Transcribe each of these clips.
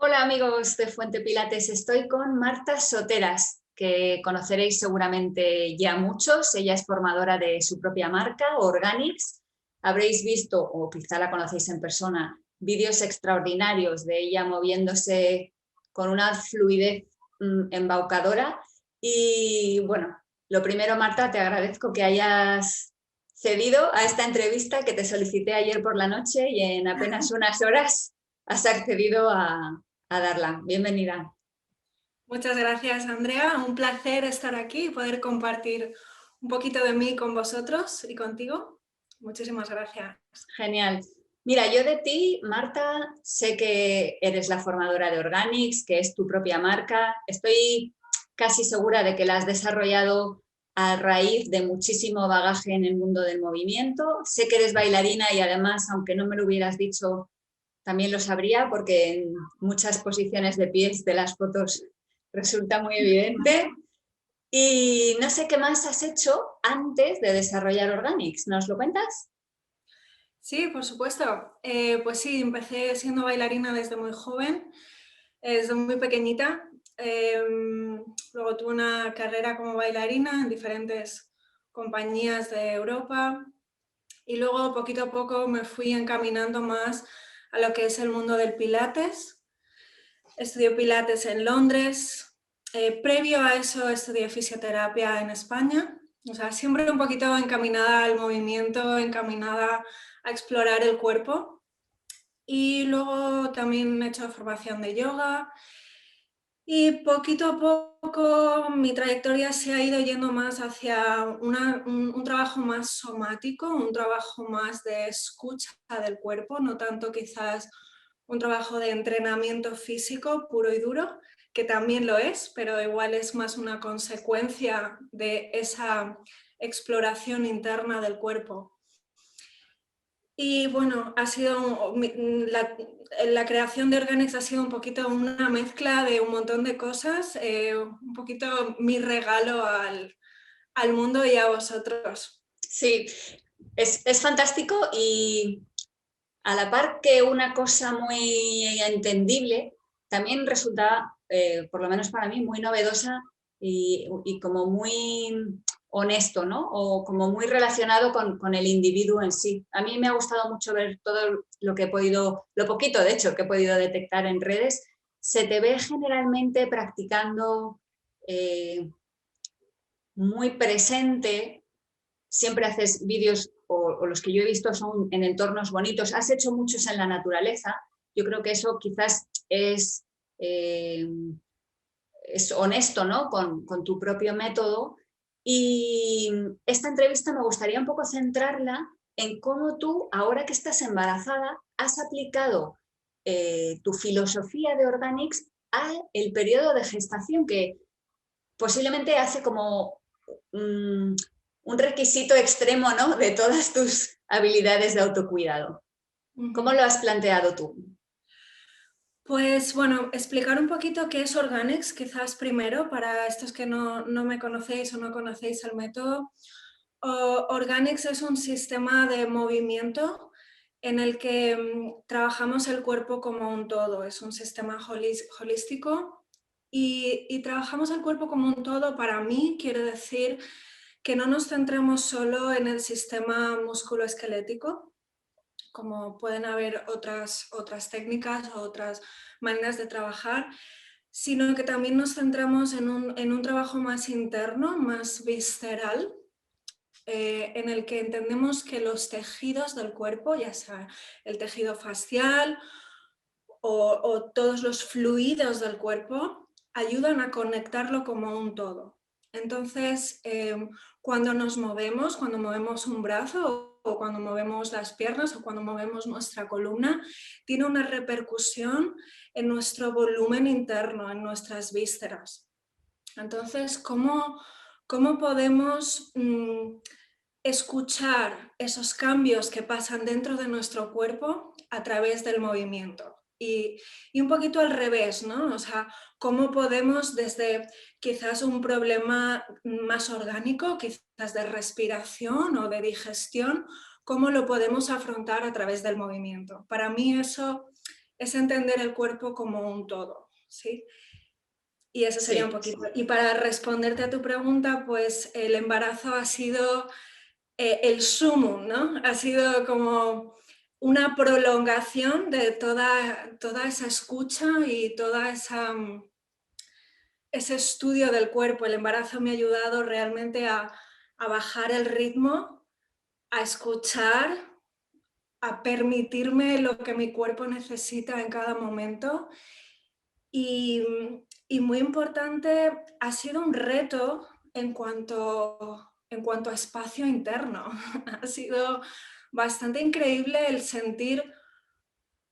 Hola amigos de Fuente Pilates, estoy con Marta Soteras, que conoceréis seguramente ya muchos. Ella es formadora de su propia marca, Organics. Habréis visto, o quizá la conocéis en persona, vídeos extraordinarios de ella moviéndose con una fluidez embaucadora. Y bueno, lo primero, Marta, te agradezco que hayas cedido a esta entrevista que te solicité ayer por la noche y en apenas unas horas has accedido a darla. Bienvenida. Muchas gracias, Andrea. Un placer estar aquí y poder compartir un poquito de mí con vosotros y contigo. Muchísimas gracias. Genial. Mira, yo de ti, Marta, sé que eres la formadora de Organics, que es tu propia marca. Estoy casi segura de que la has desarrollado a raíz de muchísimo bagaje en el mundo del movimiento. Sé que eres bailarina y además, aunque no me lo hubieras dicho, también lo sabría porque en muchas posiciones de pies de las fotos resulta muy evidente. Y no sé qué más has hecho antes de desarrollar Organics. ¿Nos lo cuentas? Sí, por supuesto. Pues sí, empecé siendo bailarina desde muy joven, desde muy pequeñita. Luego tuve una carrera como bailarina en diferentes compañías de Europa y luego poquito a poco me fui encaminando más a lo que es el mundo del Pilates. Estudié Pilates en Londres. Previo a eso estudié fisioterapia en España. O sea, siempre un poquito encaminada al movimiento, encaminada a explorar el cuerpo. Y luego también he hecho formación de yoga. Y poquito a poco mi trayectoria se ha ido yendo más hacia un trabajo más somático, un trabajo más de escucha del cuerpo, no tanto quizás un trabajo de entrenamiento físico puro y duro, que también lo es, pero igual es más una consecuencia de esa exploración interna del cuerpo. Y bueno, ha sido la creación de Organics ha sido un poquito una mezcla de un montón de cosas, un poquito mi regalo al mundo y a vosotros. Sí, es fantástico y a la par que una cosa muy entendible, también resulta, por lo menos para mí, muy novedosa y como muy honesto, ¿no? O como muy relacionado con el individuo en sí. A mí me ha gustado mucho ver todo lo que he podido, lo poquito de hecho que he podido detectar en redes. Se te ve generalmente practicando muy presente, siempre haces vídeos o los que yo he visto son en entornos bonitos, has hecho muchos en la naturaleza, yo creo que eso quizás eh, es honesto, ¿no? Con tu propio método. Y esta entrevista me gustaría un poco centrarla en cómo tú, ahora que estás embarazada, has aplicado tu filosofía de Organics al periodo de gestación, que posiblemente hace como un, un requisito extremo, ¿no? De todas tus habilidades de autocuidado. ¿Cómo Uh-huh. lo has planteado tú? Pues bueno, explicar un poquito qué es Organics, quizás primero, para estos que no me conocéis o no conocéis el método. Organics es un sistema de movimiento en el que trabajamos el cuerpo como un todo. Es un sistema holístico y trabajamos el cuerpo como un todo. Para mí quiere decir que no nos centremos solo en el sistema musculoesquelético, como pueden haber otras técnicas o otras maneras de trabajar, sino que también nos centramos en un trabajo más interno, más visceral, en el que entendemos que los tejidos del cuerpo, ya sea el tejido facial o todos los fluidos del cuerpo, ayudan a conectarlo como un todo. Entonces, cuando movemos un brazo o cuando movemos las piernas o cuando movemos nuestra columna, tiene una repercusión en nuestro volumen interno, en nuestras vísceras. Entonces, ¿cómo podemos escuchar esos cambios que pasan dentro de nuestro cuerpo a través del movimiento? Y un poquito al revés, ¿no? O sea, ¿cómo podemos desde quizás un problema más orgánico, quizás de respiración o de digestión, cómo lo podemos afrontar a través del movimiento? Para mí eso es entender el cuerpo como un todo, ¿sí? Y eso sería un Sí, poquito. Y para responderte a tu pregunta, pues el embarazo ha sido el sumum, ¿no? Ha sido como una prolongación de toda esa escucha y toda ese estudio del cuerpo. El embarazo me ha ayudado realmente a bajar el ritmo, a escuchar, a permitirme lo que mi cuerpo necesita en cada momento. Y, y muy importante, ha sido un reto en cuanto a espacio interno. Ha sido bastante increíble el sentir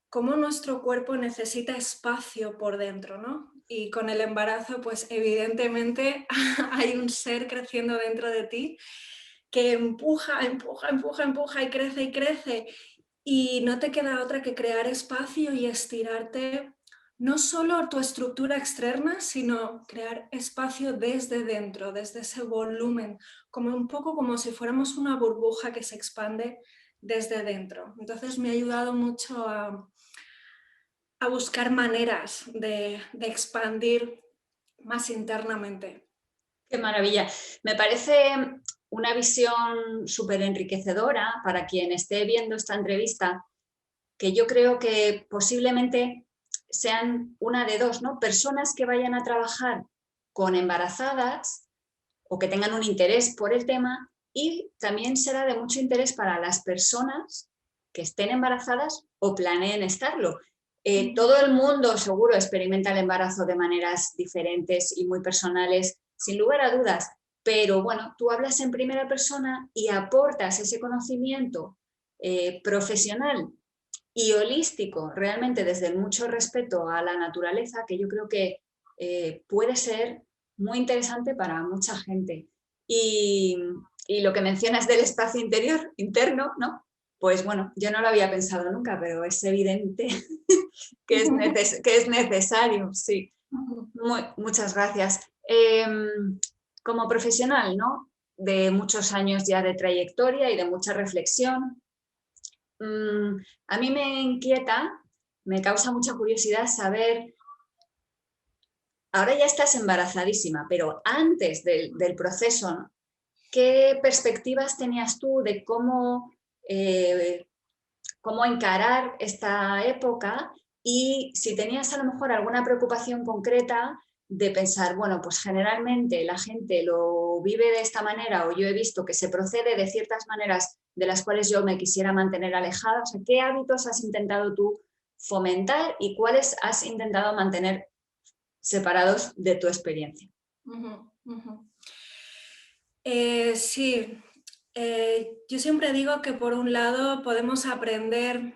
cómo nuestro cuerpo necesita espacio por dentro, ¿no? Y con el embarazo, pues evidentemente hay un ser creciendo dentro de ti que empuja, empuja, empuja, empuja y crece y crece. Y no te queda otra que crear espacio y estirarte, no solo tu estructura externa, sino crear espacio desde dentro, desde ese volumen, como un poco como si fuéramos una burbuja que se expande desde dentro. Entonces me ha ayudado mucho a buscar maneras de expandir más internamente. qué maravilla. Me parece una visión súper enriquecedora para quien esté viendo esta entrevista, que yo creo que posiblemente sean una de dos, ¿no? Personas que vayan a trabajar con embarazadas o que tengan un interés por el tema, y también será de mucho interés para las personas que estén embarazadas o planeen estarlo. Todo el mundo seguro experimenta el embarazo de maneras diferentes y muy personales, sin lugar a dudas, pero bueno, tú hablas en primera persona y aportas ese conocimiento profesional y holístico, realmente desde el mucho respeto a la naturaleza, que yo creo que puede ser muy interesante para mucha gente. Y, y lo que mencionas del espacio interior, interno, ¿no? Pues bueno, yo no lo había pensado nunca, pero es evidente que es necesario, sí. Muchas gracias. Como profesional, ¿no? De muchos años ya de trayectoria y de mucha reflexión, a mí me inquieta, me causa mucha curiosidad saber, ahora ya estás embarazadísima, pero antes del proceso, ¿no? ¿Qué perspectivas tenías tú de cómo encarar esta época, y si tenías a lo mejor alguna preocupación concreta de pensar, bueno, pues generalmente la gente lo vive de esta manera, o yo he visto que se procede de ciertas maneras de las cuales yo me quisiera mantener alejada? O sea, ¿qué hábitos has intentado tú fomentar y cuáles has intentado mantener separados de tu experiencia? Uh-huh, uh-huh. Sí, yo siempre digo que por un lado podemos aprender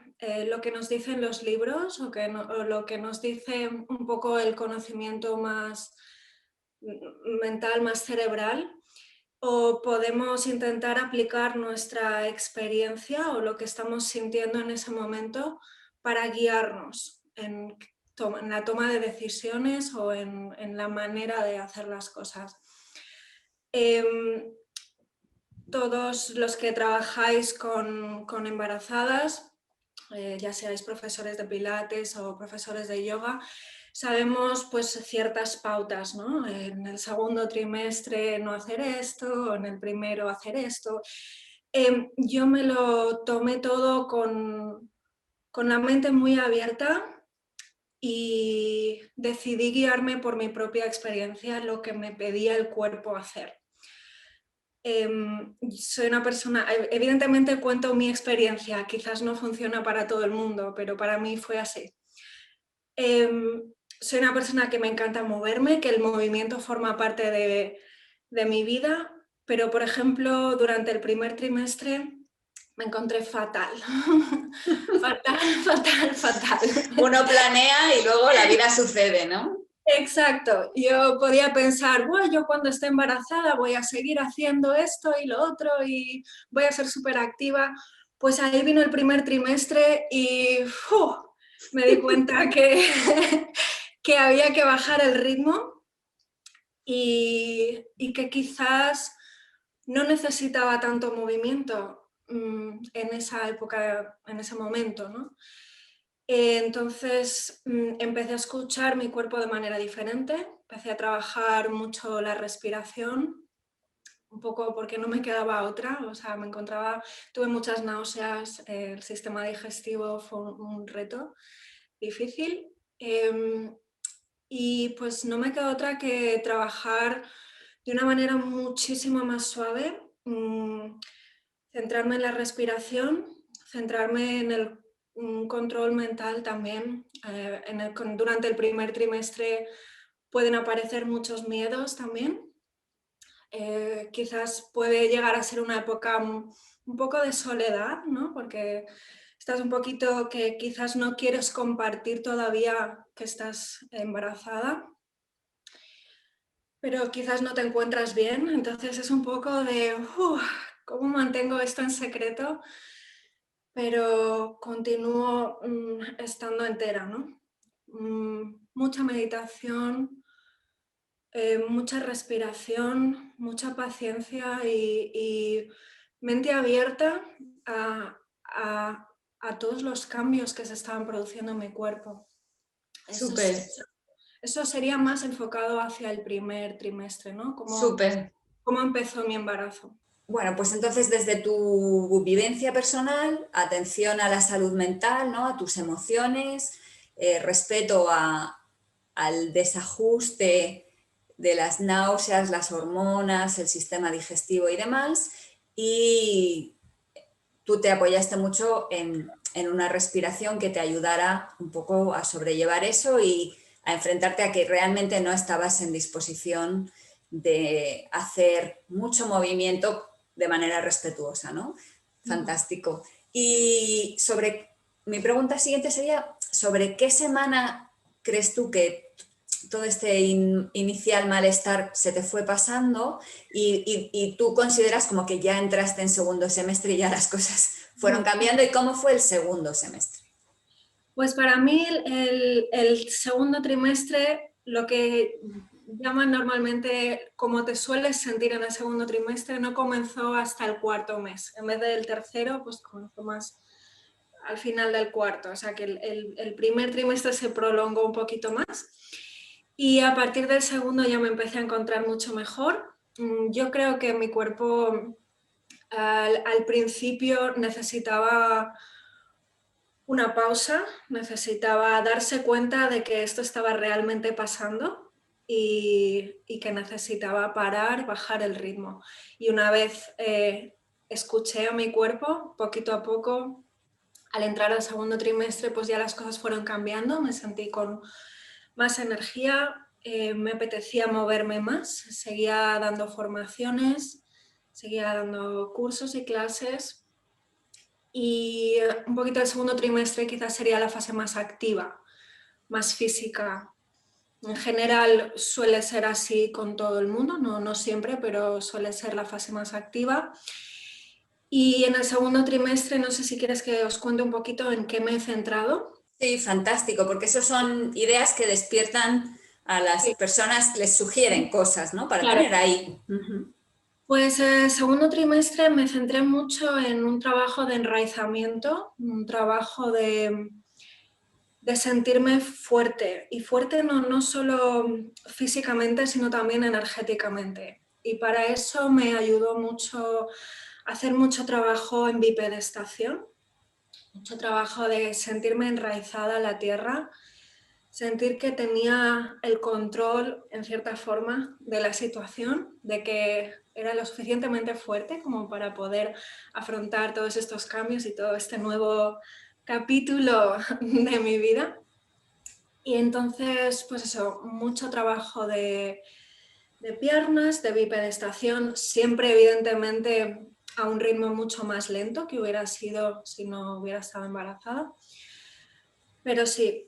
lo que nos dicen los libros o lo que nos dice un poco el conocimiento más mental, más cerebral, o podemos intentar aplicar nuestra experiencia o lo que estamos sintiendo en ese momento para guiarnos en la toma de decisiones o en la manera de hacer las cosas. Todos los que trabajáis con embarazadas, ya seáis profesores de pilates o profesores de yoga, sabemos pues ciertas pautas, ¿no? En el segundo trimestre no hacer esto, en el primero hacer esto. Yo me lo tomé todo con la mente muy abierta y decidí guiarme por mi propia experiencia, lo que me pedía el cuerpo hacer. Soy una persona, evidentemente cuento mi experiencia, quizás no funciona para todo el mundo, pero para mí fue así. Soy una persona que me encanta moverme, que el movimiento forma parte de mi vida, pero por ejemplo durante el primer trimestre me encontré fatal, fatal, fatal, fatal. Uno planea y luego la vida sucede, ¿no? Exacto, yo podía pensar, bueno, yo cuando esté embarazada voy a seguir haciendo esto y lo otro y voy a ser súper activa. Pues ahí vino el primer trimestre y me di cuenta que había que bajar el ritmo y que quizás no necesitaba tanto movimiento en esa época, en ese momento, ¿no? Entonces empecé a escuchar mi cuerpo de manera diferente, empecé a trabajar mucho la respiración, un poco porque no me quedaba otra, o sea, tuve muchas náuseas, el sistema digestivo fue un reto difícil, y pues no me quedó otra que trabajar de una manera muchísimo más suave, centrarme en la respiración, centrarme en el control mental también. Durante el primer trimestre pueden aparecer muchos miedos también. Quizás puede llegar a ser una época un poco de soledad, ¿no? Porque estás un poquito que quizás no quieres compartir todavía que estás embarazada, pero quizás no te encuentras bien, entonces es un poco de cómo mantengo esto en secreto, pero continúo estando entera, ¿no? Mucha meditación, mucha respiración, mucha paciencia y mente abierta a, a todos los cambios que se estaban produciendo en mi cuerpo. Súper, Eso sería más enfocado hacia el primer trimestre, ¿no? súper. ¿Cómo empezó mi embarazo? Bueno, pues entonces desde tu vivencia personal, atención a la salud mental, ¿no? A tus emociones, respeto al desajuste de las náuseas, las hormonas, el sistema digestivo y demás. Y tú te apoyaste mucho en una respiración que te ayudara un poco a sobrellevar eso y a enfrentarte a que realmente no estabas en disposición de hacer mucho movimiento de manera respetuosa, ¿no? Fantástico. Y mi pregunta siguiente sería, ¿sobre qué semana crees tú que todo este inicial malestar se te fue pasando y tú consideras como que ya entraste en segundo semestre y ya las cosas fueron cambiando? ¿Y cómo fue el segundo semestre? Pues para mí el segundo trimestre, lo que llaman normalmente como te sueles sentir en el segundo trimestre, no comenzó hasta el cuarto mes. En vez del tercero, pues comenzó más al final del cuarto. O sea que el primer trimestre se prolongó un poquito más. Y a partir del segundo ya me empecé a encontrar mucho mejor. Yo creo que mi cuerpo al principio necesitaba una pausa, necesitaba darse cuenta de que esto estaba realmente pasando y que necesitaba parar, bajar el ritmo. Y una vez escuché a mi cuerpo, poquito a poco, al entrar al segundo trimestre, pues ya las cosas fueron cambiando, me sentí con más energía, me apetecía moverme más, seguía dando formaciones, seguía dando cursos y clases. Y un poquito el segundo trimestre quizás sería la fase más activa, más física. En general suele ser así con todo el mundo, no siempre, pero suele ser la fase más activa. Y en el segundo trimestre, no sé si quieres que os cuente un poquito en qué me he centrado. Sí, fantástico, porque eso son ideas que despiertan a las Sí, personas, les sugieren cosas, ¿no? Para claro. tener ahí. Uh-huh. Pues el segundo trimestre me centré mucho en un trabajo de enraizamiento, un trabajo de sentirme fuerte, y fuerte no solo físicamente, sino también energéticamente. Y para eso me ayudó mucho hacer mucho trabajo en bipedestación, mucho trabajo de sentirme enraizada a la tierra, sentir que tenía el control, en cierta forma, de la situación, de que era lo suficientemente fuerte como para poder afrontar todos estos cambios y todo este nuevo capítulo de mi vida. Y entonces, pues eso, mucho trabajo de piernas, de bipedestación, siempre evidentemente a un ritmo mucho más lento que hubiera sido si no hubiera estado embarazada. Pero sí,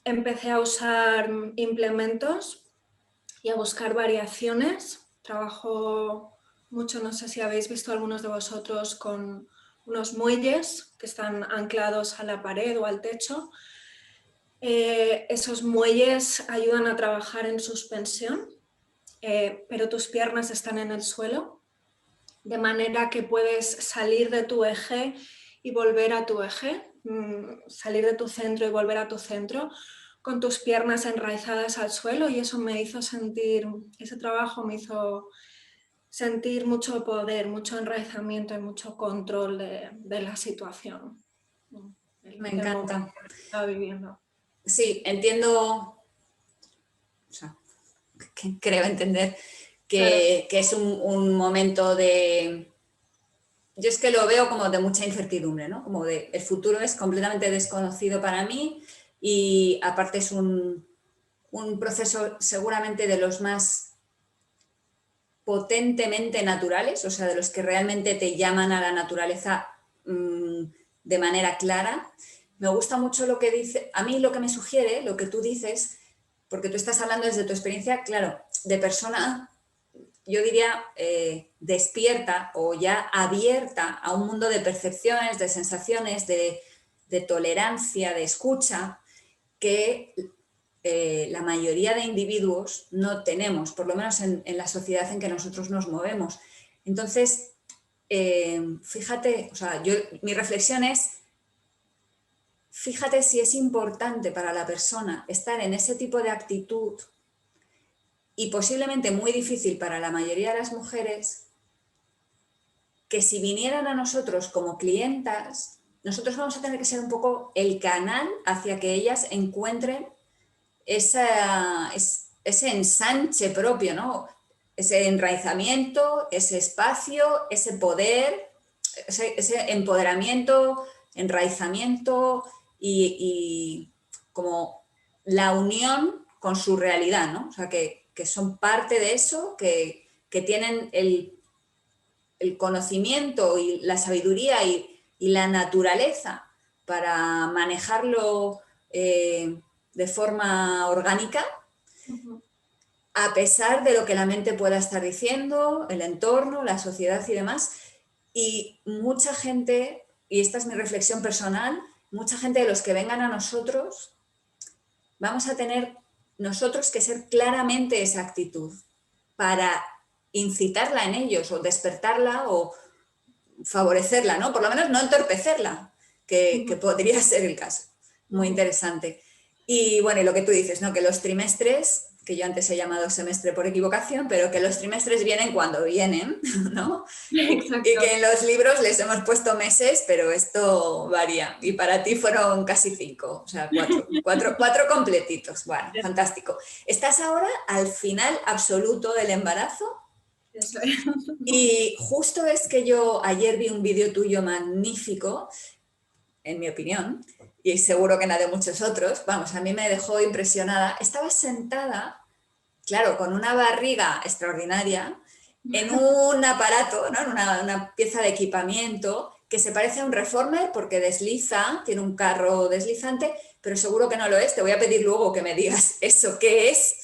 empecé a usar implementos y a buscar variaciones. Trabajo mucho, no sé si habéis visto algunos de vosotros con unos muelles que están anclados a la pared o al techo. Esos muelles ayudan a trabajar en suspensión, pero tus piernas están en el suelo, de manera que puedes salir de tu eje y volver a tu eje salir de tu centro y volver a tu centro con tus piernas enraizadas al suelo, y eso me hizo sentir, ese trabajo me hizo sentir mucho poder, mucho enraizamiento y mucho control de la situación, Me del momento encanta. que estaba viviendo. Sí, entiendo, o sea, creo entender Claro. que es un momento de... Yo es que lo veo como de mucha incertidumbre, ¿no? Como de el futuro es completamente desconocido para mí y aparte es un proceso seguramente de los más potentemente naturales, o sea, de los que realmente te llaman a la naturaleza de manera clara. Me gusta mucho lo que dice, a mí lo que me sugiere, lo que tú dices, porque tú estás hablando desde tu experiencia, claro, de persona, yo diría, despierta o ya abierta a un mundo de percepciones, de sensaciones, de tolerancia, de escucha, que la mayoría de individuos no tenemos, por lo menos en la sociedad en que nosotros nos movemos. Entonces, fíjate, o sea, mi reflexión es, fíjate si es importante para la persona estar en ese tipo de actitud y posiblemente muy difícil para la mayoría de las mujeres, que si vinieran a nosotros como clientas, nosotros vamos a tener que ser un poco el canal hacia que ellas encuentren ese ensanche propio, ¿no? Ese enraizamiento, ese espacio, ese poder, ese empoderamiento, enraizamiento y como la unión con su realidad, ¿no? O sea, que son parte de eso, que tienen el conocimiento y la sabiduría y la naturaleza para manejarlo de forma orgánica, Uh-huh. a pesar de lo que la mente pueda estar diciendo, el entorno, la sociedad y demás. Y mucha gente, y esta es mi reflexión personal, mucha gente de los que vengan a nosotros, vamos a tener nosotros que ser claramente esa actitud para incitarla en ellos o despertarla o favorecerla, ¿no? Por lo menos no entorpecerla, que podría ser el caso. Muy Uh-huh. interesante. Y bueno, y lo que tú dices, ¿no? Que los trimestres, que yo antes he llamado semestre por equivocación, pero que los trimestres vienen cuando vienen, ¿no? Y Exacto. que en los libros les hemos puesto meses, pero esto varía. Y para ti fueron casi 5, o sea, cuatro completitos. Bueno, fantástico. ¿Estás ahora al final absoluto del embarazo? Eso es. Y justo es que yo ayer vi un vídeo tuyo magnífico, en mi opinión, y seguro que en la de muchos otros, vamos, a mí me dejó impresionada. Estabas sentada, claro, con una barriga extraordinaria, en un aparato, ¿no? En una pieza de equipamiento que se parece a un reformer porque desliza, tiene un carro deslizante, pero seguro que no lo es. Te voy a pedir luego que me digas eso qué es.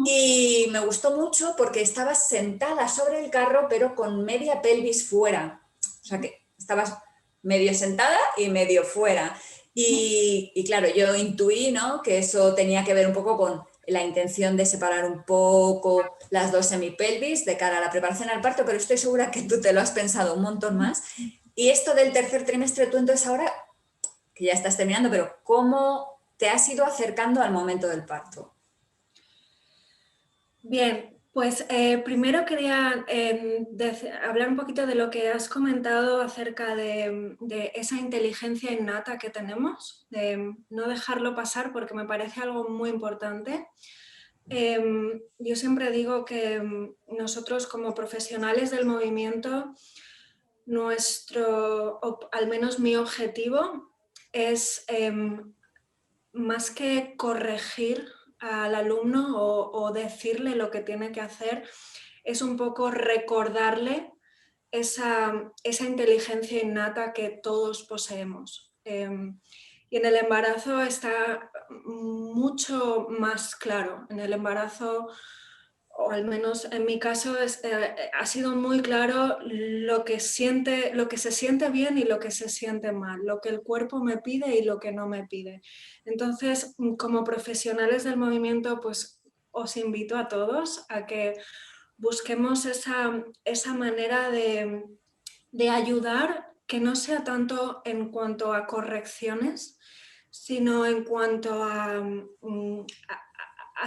Y me gustó mucho porque estabas sentada sobre el carro, pero con media pelvis fuera. O sea que estabas medio sentada y medio fuera. Y claro, yo intuí, ¿no?, que eso tenía que ver un poco con la intención de separar un poco las dos semipelvis de cara a la preparación al parto, pero estoy segura que tú te lo has pensado un montón más. Y esto del tercer trimestre, tú entonces ahora, que ya estás terminando, pero ¿cómo te has ido acercando al momento del parto? Bien, pues primero quería hablar un poquito de lo que has comentado acerca de esa inteligencia innata que tenemos, de no dejarlo pasar porque me parece algo muy importante. Yo siempre digo que nosotros como profesionales del movimiento, al menos mi objetivo es más que corregir al alumno o decirle lo que tiene que hacer, es un poco recordarle esa inteligencia innata que todos poseemos. Y en el embarazo está mucho más claro. En el embarazo, o al menos en mi caso, ha sido muy claro lo que se siente bien y lo que se siente mal, lo que el cuerpo me pide y lo que no me pide. Entonces, como profesionales del movimiento, pues os invito a todos a que busquemos esa manera de ayudar que no sea tanto en cuanto a correcciones, sino en cuanto a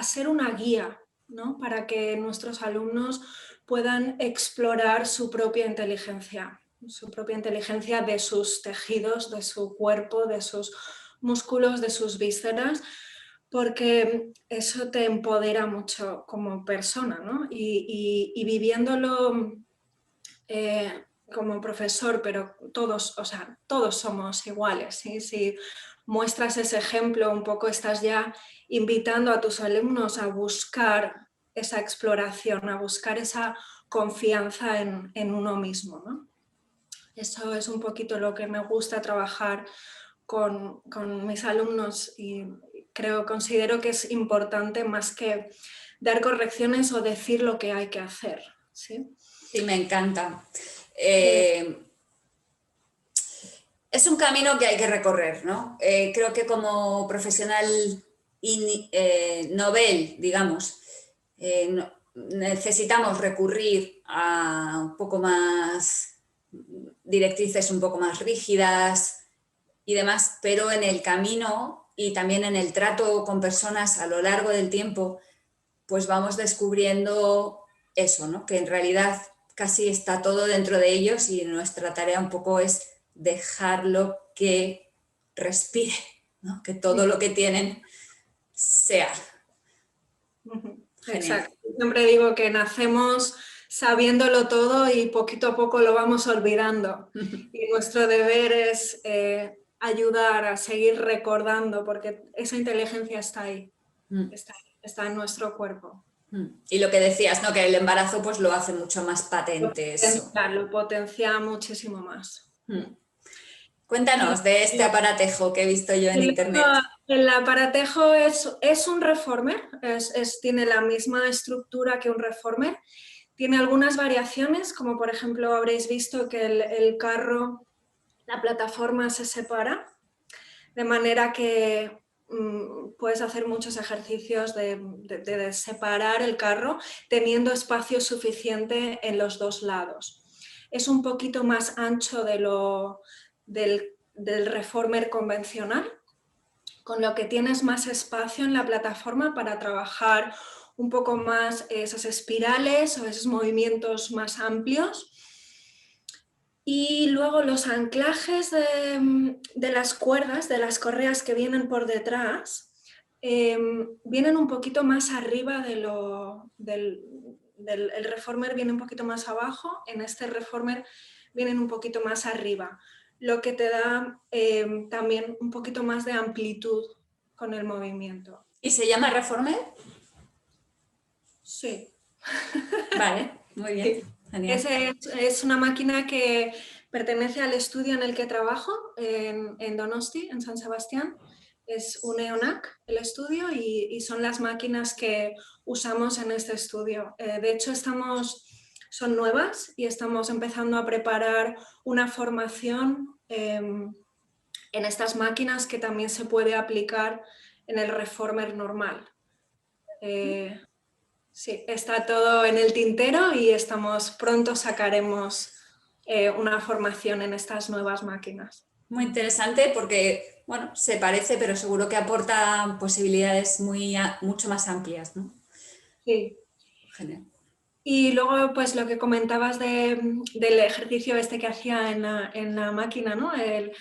ser una guía, ¿no? Para que nuestros alumnos puedan explorar su propia inteligencia de sus tejidos, de su cuerpo, de sus músculos, de sus vísceras, porque eso te empodera mucho como persona, ¿no? Y viviéndolo como profesor, pero todos, o sea, todos somos iguales, ¿sí? Si muestras ese ejemplo, un poco estás ya invitando a tus alumnos a buscar esa exploración, a buscar esa confianza en uno mismo, ¿no? Eso es un poquito lo que me gusta trabajar con mis alumnos y considero que es importante más que dar correcciones o decir lo que hay que hacer, ¿sí? Sí, me encanta. Es un camino que hay que recorrer, ¿no? Creo que como profesional novel, digamos, necesitamos recurrir a un poco más directrices un poco más rígidas y demás, pero en el camino y también en el trato con personas a lo largo del tiempo, pues vamos descubriendo eso, ¿no? Que en realidad casi está todo dentro de ellos y nuestra tarea un poco es dejarlo que respire, ¿no? Que todo lo que tienen sea. Genial. Exacto. Siempre digo que nacemos sabiéndolo todo y poquito a poco lo vamos olvidando. Y nuestro deber es ayudar a seguir recordando, porque esa inteligencia está ahí, está en nuestro cuerpo. Y lo que decías, ¿no? Que el embarazo pues lo hace mucho más patente eso. Lo potencia muchísimo más. Cuéntanos de este aparatejo que he visto yo en internet. El aparatejo es un reformer, tiene la misma estructura que un reformer. Tiene algunas variaciones, como por ejemplo habréis visto que el carro, la plataforma se separa, de manera que puedes hacer muchos ejercicios de separar el carro teniendo espacio suficiente en los dos lados. Es un poquito más ancho del reformer convencional, con lo que tienes más espacio en la plataforma para trabajar un poco más esas espirales o esos movimientos más amplios. Y luego los anclajes de las cuerdas, de las correas que vienen por detrás, vienen un poquito más arriba el reformer viene un poquito más abajo, en este reformer vienen un poquito más arriba, lo que te da también un poquito más de amplitud con el movimiento. ¿Y se llama reformer? Sí. Vale, muy bien. Sí. Es una máquina que pertenece al estudio en el que trabajo, en Donosti, en San Sebastián. Es un EONAC el estudio y son las máquinas que usamos en este estudio. De hecho, son nuevas y estamos empezando a preparar una formación en estas máquinas que también se puede aplicar en el reformer normal. Sí, está todo en el tintero y pronto sacaremos una formación en estas nuevas máquinas. Muy interesante porque, bueno, se parece, pero seguro que aporta posibilidades mucho más amplias, ¿no? Sí. Genial. Y luego, pues lo que comentabas del ejercicio este que hacía en la máquina, ¿no? De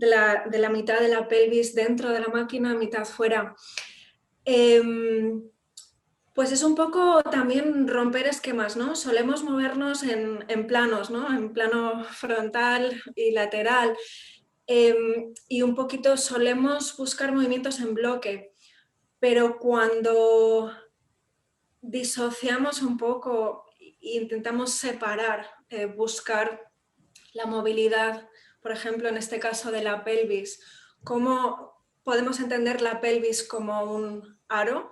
la mitad de la pelvis dentro de la máquina, mitad fuera. Pues es un poco también romper esquemas, ¿no? Solemos movernos en planos, ¿no? En plano frontal y lateral. Y un poquito solemos buscar movimientos en bloque, pero cuando disociamos un poco e intentamos separar, buscar la movilidad, por ejemplo, en este caso de la pelvis, ¿cómo podemos entender la pelvis como un aro?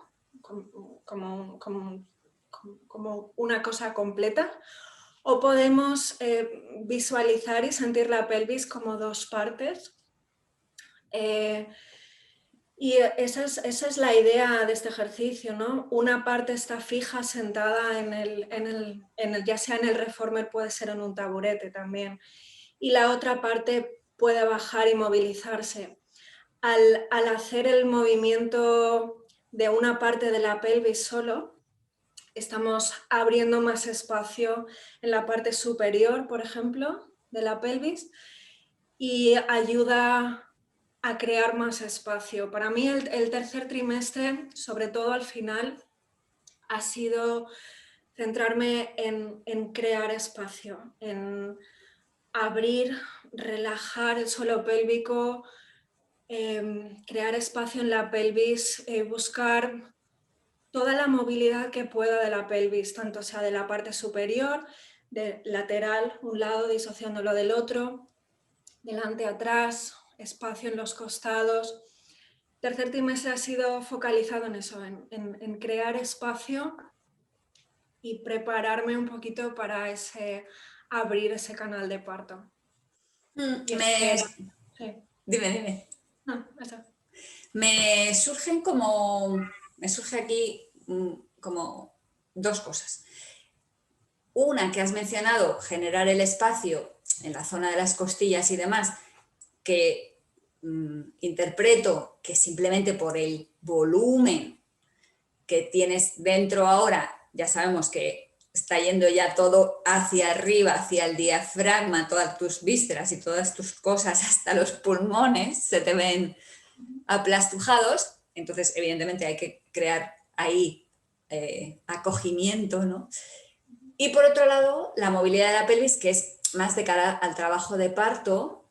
Como una cosa completa, o podemos visualizar y sentir la pelvis como dos partes. Y esa es la idea de este ejercicio, ¿no? Una parte está fija, sentada ya sea en el reformer, puede ser en un taburete también. y la otra parte puede bajar y movilizarse. Al hacer el movimiento de una parte de la pelvis solo, estamos abriendo más espacio en la parte superior, por ejemplo, de la pelvis, y ayuda a crear más espacio. Para mí el tercer trimestre, sobre todo al final, ha sido centrarme en crear espacio, en abrir, relajar el suelo pélvico, crear espacio en la pelvis, buscar toda la movilidad que pueda de la pelvis, tanto sea de la parte superior, de lateral, un lado disociándolo del otro, delante, atrás, espacio en los costados. Tercer trimestre ha sido focalizado en eso, en crear espacio y prepararme un poquito para abrir ese canal de parto. Y Sí. Dime. No, eso. Me surge aquí como dos cosas. Una que has mencionado, generar el espacio en la zona de las costillas y demás, que interpreto que simplemente por el volumen que tienes dentro ahora, ya sabemos que está yendo ya todo hacia arriba, hacia el diafragma, todas tus vísceras y todas tus cosas, hasta los pulmones, se te ven aplastujados, entonces evidentemente hay que crear ahí acogimiento, ¿no? Y por otro lado, la movilidad de la pelvis, que es más de cara al trabajo de parto,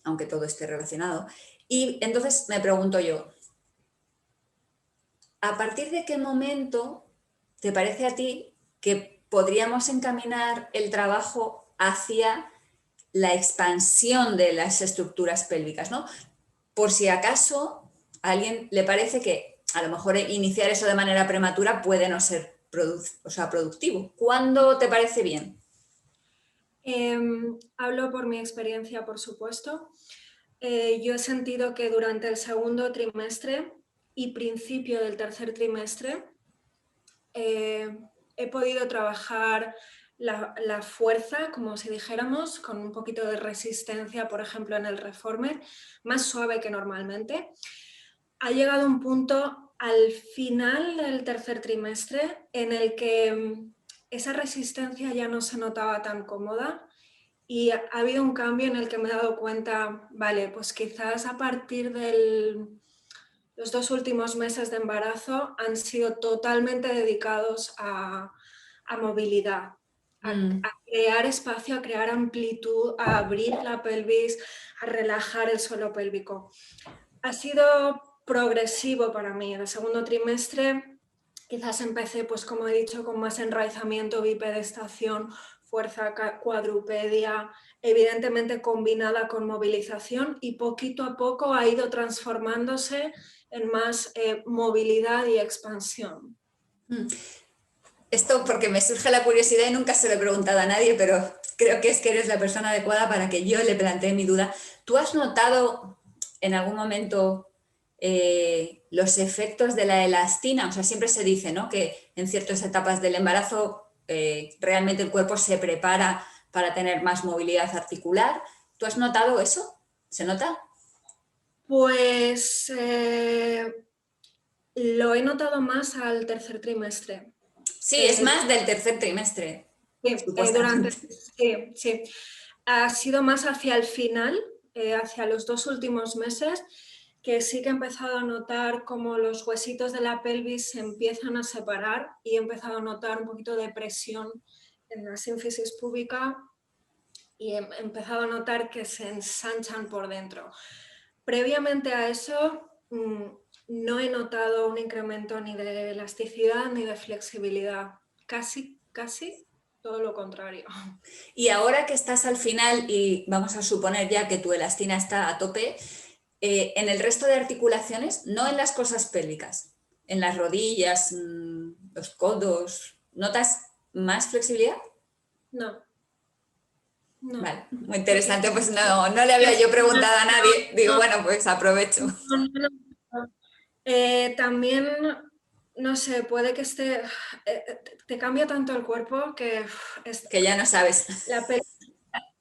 aunque todo esté relacionado. Y entonces me pregunto yo, ¿a partir de qué momento te parece a ti que podríamos encaminar el trabajo hacia la expansión de las estructuras pélvicas, ¿no? Por si acaso a alguien le parece que a lo mejor iniciar eso de manera prematura puede no ser productivo. ¿Cuándo te parece bien? Hablo por mi experiencia, por supuesto. Yo he sentido que durante el segundo trimestre y principio del tercer trimestre he podido trabajar la fuerza, como si dijéramos, con un poquito de resistencia, por ejemplo, en el reformer, más suave que normalmente. Ha llegado un punto al final del tercer trimestre en el que esa resistencia ya no se notaba tan cómoda y ha habido un cambio en el que me he dado cuenta, vale, pues quizás a partir de los 2 últimos meses de embarazo han sido totalmente dedicados a movilidad, a crear espacio, a crear amplitud, a abrir la pelvis, a relajar el suelo pélvico. Ha sido progresivo para mí. El segundo trimestre quizás empecé, pues como he dicho, con más enraizamiento, bipedestación, fuerza cuadrupedia, evidentemente combinada con movilización, y poquito a poco ha ido transformándose en más movilidad y expansión. Esto porque me surge la curiosidad y nunca se lo he preguntado a nadie, pero creo que es que eres la persona adecuada para que yo le plantee mi duda. ¿Tú has notado en algún momento los efectos de la elastina? O sea, siempre se dice, ¿no?, que en ciertas etapas del embarazo realmente el cuerpo se prepara para tener más movilidad articular. ¿Tú has notado eso? ¿Se nota? Pues lo he notado más al tercer trimestre. Sí, es más del tercer trimestre. Sí. Ha sido más hacia el final, hacia los 2 últimos meses, que sí que he empezado a notar cómo los huesitos de la pelvis se empiezan a separar y he empezado a notar un poquito de presión en la sínfisis púbica y he empezado a notar que se ensanchan por dentro. Previamente a eso, no he notado un incremento ni de elasticidad ni de flexibilidad. Casi todo lo contrario. Y ahora que estás al final y vamos a suponer ya que tu elastina está a tope, en el resto de articulaciones, no en las cosas pélvicas, en las rodillas, los codos, ¿notas más flexibilidad? No. Vale, muy interesante, pues no le había yo preguntado a nadie, digo, bueno, pues aprovecho. También, no sé, puede que te cambia tanto el cuerpo que Que ya no sabes.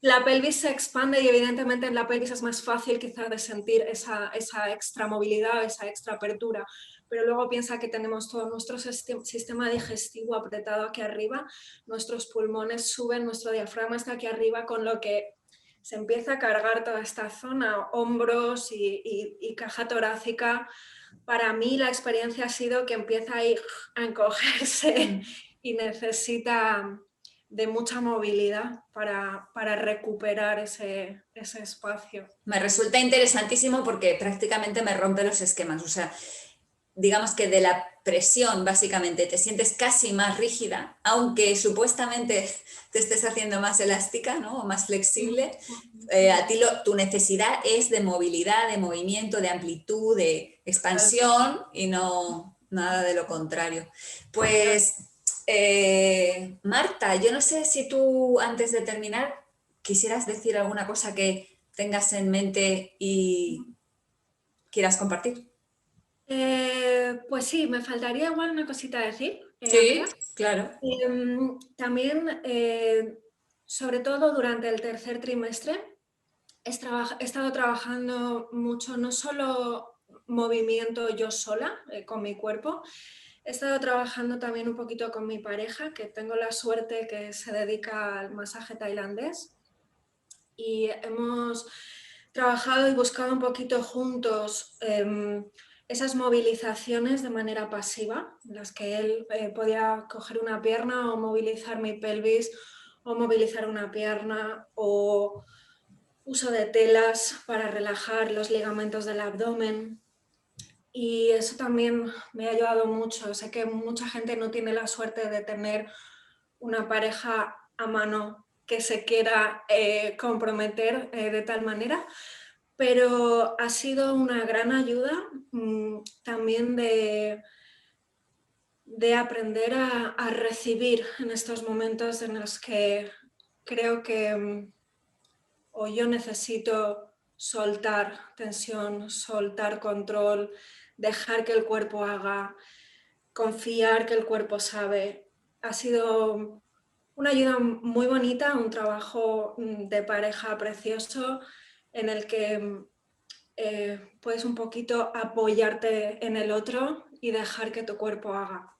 la pelvis se expande y evidentemente en la pelvis es más fácil quizá de sentir esa extra movilidad, esa extra apertura, pero luego piensa que tenemos todo nuestro sistema digestivo apretado aquí arriba, nuestros pulmones suben, nuestro diafragma está aquí arriba, con lo que se empieza a cargar toda esta zona, hombros y caja torácica. Para mí la experiencia ha sido que empieza a encogerse y necesita de mucha movilidad para recuperar ese espacio. Me resulta interesantísimo porque prácticamente me rompe los esquemas. O sea, digamos que de la presión básicamente te sientes casi más rígida, aunque supuestamente te estés haciendo más elástica, ¿no? O más flexible. A ti tu necesidad es de movilidad, de movimiento, de amplitud, de expansión y no nada de lo contrario. Pues Marta, yo no sé si tú antes de terminar quisieras decir alguna cosa que tengas en mente y quieras compartir. Pues sí, me faltaría igual una cosita a decir, Sí, Andrea. claro. También, sobre todo durante el tercer trimestre, he estado trabajando mucho, no solo movimiento yo sola con mi cuerpo, he estado trabajando también un poquito con mi pareja, que tengo la suerte que se dedica al masaje tailandés, y hemos trabajado y buscado un poquito juntos esas movilizaciones de manera pasiva, en las que él podía coger una pierna o movilizar mi pelvis o movilizar una pierna, o uso de telas para relajar los ligamentos del abdomen. Y eso también me ha ayudado mucho. Sé que mucha gente no tiene la suerte de tener una pareja a mano que se quiera comprometer de tal manera, pero ha sido una gran ayuda también de aprender a recibir en estos momentos en los que creo que o yo necesito soltar tensión, soltar control, dejar que el cuerpo haga, confiar que el cuerpo sabe. Ha sido una ayuda muy bonita, un trabajo de pareja precioso en el que puedes un poquito apoyarte en el otro y dejar que tu cuerpo haga.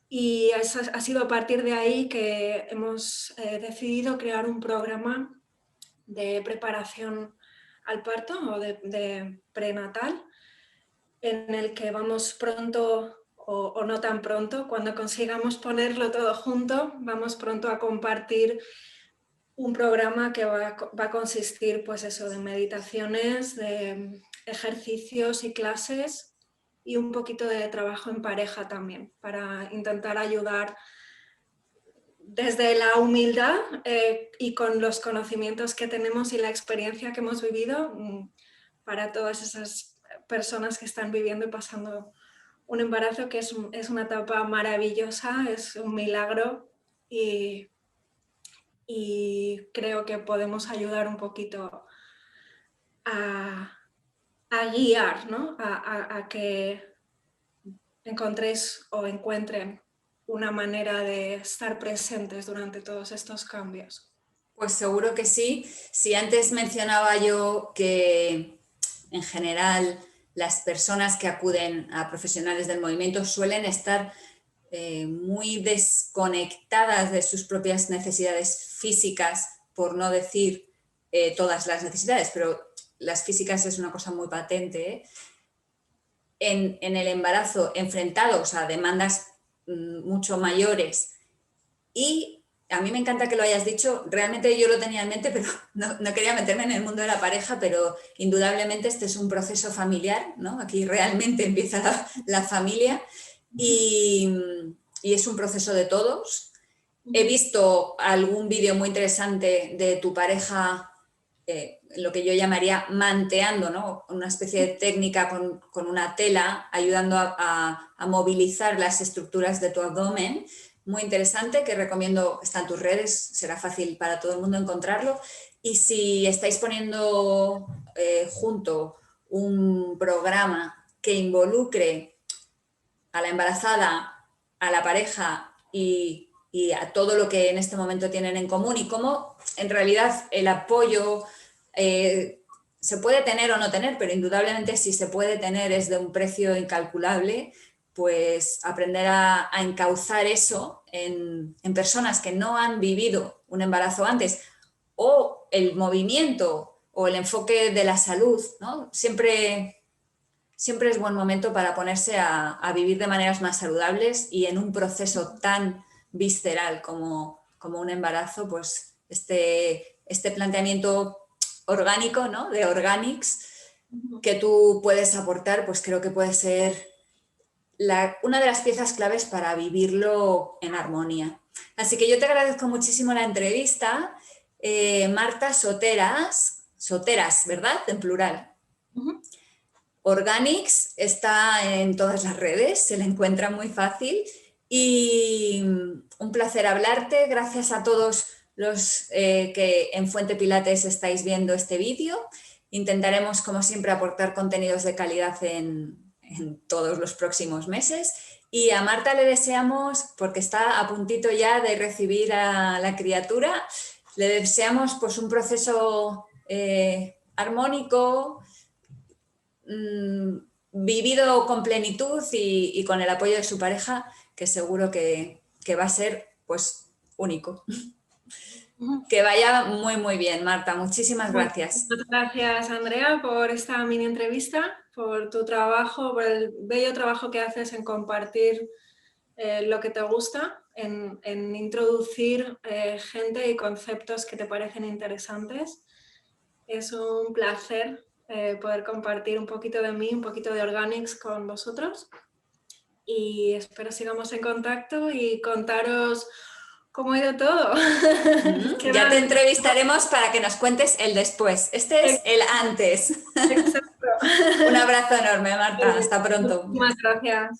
Y eso ha sido a partir de ahí que hemos decidido crear un programa de preparación al parto o de prenatal, en el que vamos pronto o no tan pronto, cuando consigamos ponerlo todo junto, vamos pronto a compartir un programa que va a consistir pues eso, de meditaciones, de ejercicios y clases y un poquito de trabajo en pareja también, para intentar ayudar desde la humildad y con los conocimientos que tenemos y la experiencia que hemos vivido para todas esas personas que están viviendo y pasando un embarazo que es una etapa maravillosa, es un milagro, y creo que podemos ayudar un poquito a, guiar, ¿no? A que encontréis o encuentren una manera de estar presentes durante todos estos cambios. Pues seguro que sí. Si antes mencionaba yo que en general las personas que acuden a profesionales del movimiento suelen estar muy desconectadas de sus propias necesidades físicas, por no decir todas las necesidades, pero las físicas es una cosa muy patente, ¿eh? En el embarazo enfrentados a demandas mucho mayores. Y a mí me encanta que lo hayas dicho, realmente yo lo tenía en mente, pero no quería meterme en el mundo de la pareja, pero indudablemente este es un proceso familiar, ¿no? Aquí realmente empieza la familia y, y es un proceso de todos. He visto algún vídeo muy interesante de tu pareja, lo que yo llamaría manteando, ¿no? Una especie de técnica con una tela, ayudando a movilizar las estructuras de tu abdomen. Muy interesante, que recomiendo, está en tus redes, será fácil para todo el mundo encontrarlo. Y si estáis poniendo junto un programa que involucre a la embarazada, a la pareja y y a todo lo que en este momento tienen en común y cómo en realidad el apoyo se puede tener o no tener, pero indudablemente si se puede tener es de un precio incalculable, pues aprender a encauzar eso en personas que no han vivido un embarazo antes, o el movimiento o el enfoque de la salud, ¿no? Siempre es buen momento para ponerse a vivir de maneras más saludables, y en un proceso tan visceral como un embarazo, pues este planteamiento orgánico, ¿no? De Organics, que tú puedes aportar, pues creo que puede ser una de las piezas claves para vivirlo en armonía. Así que yo te agradezco muchísimo la entrevista. Marta Soteras, ¿verdad? En plural. Organics está en todas las redes, se le encuentra muy fácil, y un placer hablarte. Gracias a todos los que en Fuente Pilates estáis viendo este vídeo. Intentaremos, como siempre, aportar contenidos de calidad en todos los próximos meses, y a Marta le deseamos, porque está a puntito ya de recibir a la criatura, le deseamos pues un proceso armónico, vivido con plenitud y con el apoyo de su pareja, que seguro que va a ser pues único. Que vaya muy muy bien, Marta. Muchísimas gracias. Muchas gracias, Andrea, por esta mini entrevista, por tu trabajo, por el bello trabajo que haces en compartir lo que te gusta, en introducir gente y conceptos que te parecen interesantes. Es un placer poder compartir un poquito de mí, un poquito de Organics con vosotros, y espero sigamos en contacto y contaros cómo ha ido todo. Ya te entrevistaremos para que nos cuentes el después. Este es el antes. Exacto. Un abrazo enorme, Marta. Hasta pronto. Muchas gracias.